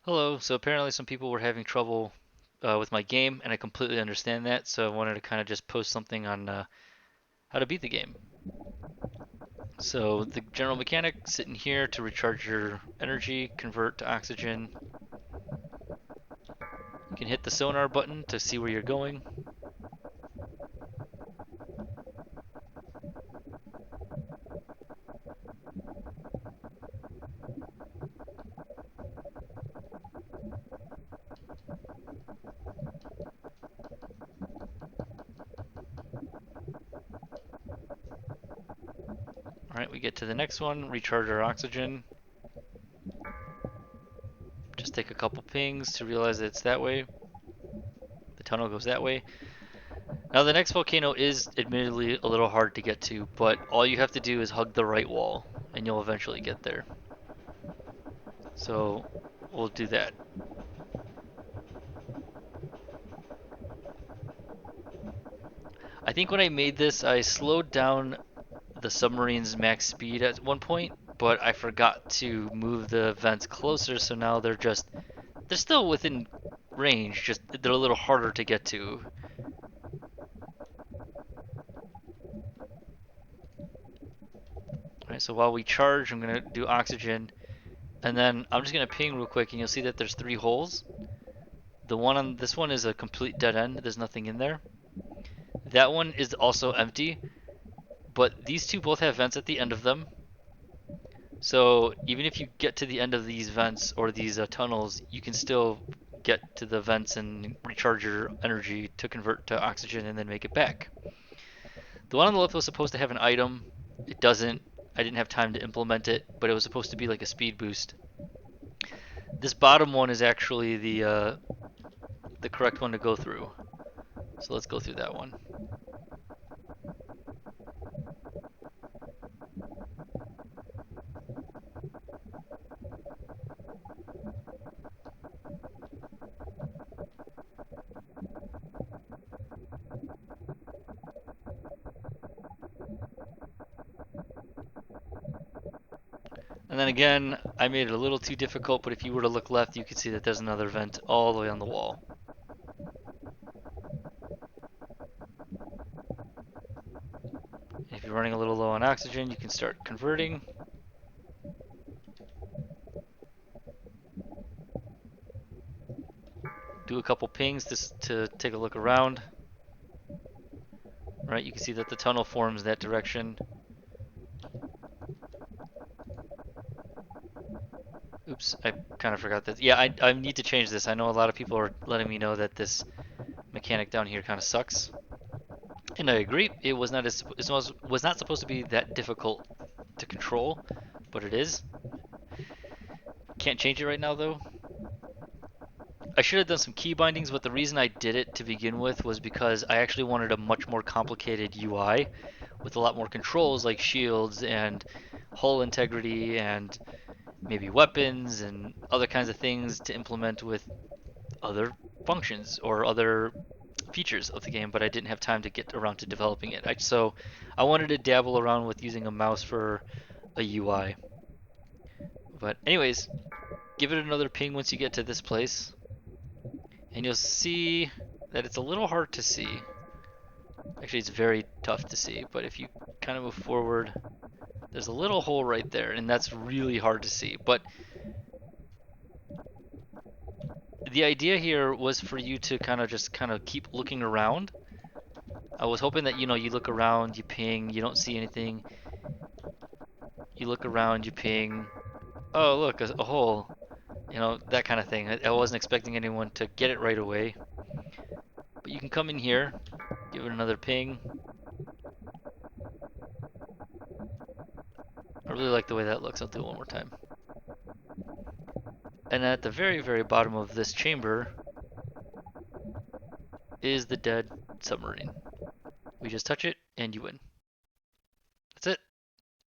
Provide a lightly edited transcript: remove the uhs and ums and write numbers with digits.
Hello. So apparently some people were having trouble with my game, and I completely understand that. So I wanted to kind of just post something on how to beat the game. So the general mechanic, sitting here to recharge your energy, convert to oxygen. You can hit the sonar button to see where you're going. All right, we get to the next one, recharge our oxygen. Just take a couple pings to realize that it's that way. The tunnel goes that way. Now the next volcano is admittedly a little hard to get to, but all you have to do is hug the right wall, and you'll eventually get there. So we'll do that. I think when I made this, I slowed down the submarine's max speed at one point, but I forgot to move the vents closer, so now they're still within range, just they're a little harder to get to. Alright, so while we charge, I'm gonna do oxygen, and then I'm just gonna ping real quick, and you'll see that there's three holes. The one on this one is a complete dead end, there's nothing in there. That one is also empty, but these two both have vents at the end of them. So even if you get to the end of these vents or these tunnels, you can still get to the vents and recharge your energy to convert to oxygen and then make it back. The one on the left was supposed to have an item. It doesn't. I didn't have time to implement it, but it was supposed to be like a speed boost. This bottom one is actually the correct one to go through. So let's go through that one. And then again, I made it a little too difficult, but if you were to look left, you could see that there's another vent all the way on the wall. If you're running a little low on oxygen, you can start converting. Do a couple pings to take a look around. Right, you can see that the tunnel forms that direction. Oops, I kind of forgot that. Yeah, I need to change this. I know a lot of people are letting me know that this mechanic down here kind of sucks. And I agree, it was not supposed to be that difficult to control, but it is. Can't change it right now though. I should have done some key bindings, but the reason I did it to begin with was because I actually wanted a much more complicated UI with a lot more controls like shields and hull integrity and maybe weapons and other kinds of things to implement with other functions or other features of the game, but I didn't have time to get around to developing it. So I wanted to dabble around with using a mouse for a UI. But anyways, give it another ping once you get to this place, and you'll see that it's a little hard to see. Actually, it's very tough to see, but if you kind of move forward, there's a little hole right there, and that's really hard to see. But the idea here was for you to kind of keep looking around. I was hoping that you look around, you ping, you don't see anything. You look around, you ping. Oh, look, a hole. That kind of thing. I wasn't expecting anyone to get it right away. But you can come in here, give it another ping. I really like the way that looks. I'll do it one more time. And at the very, very bottom of this chamber is the dead submarine. We just touch it and you win.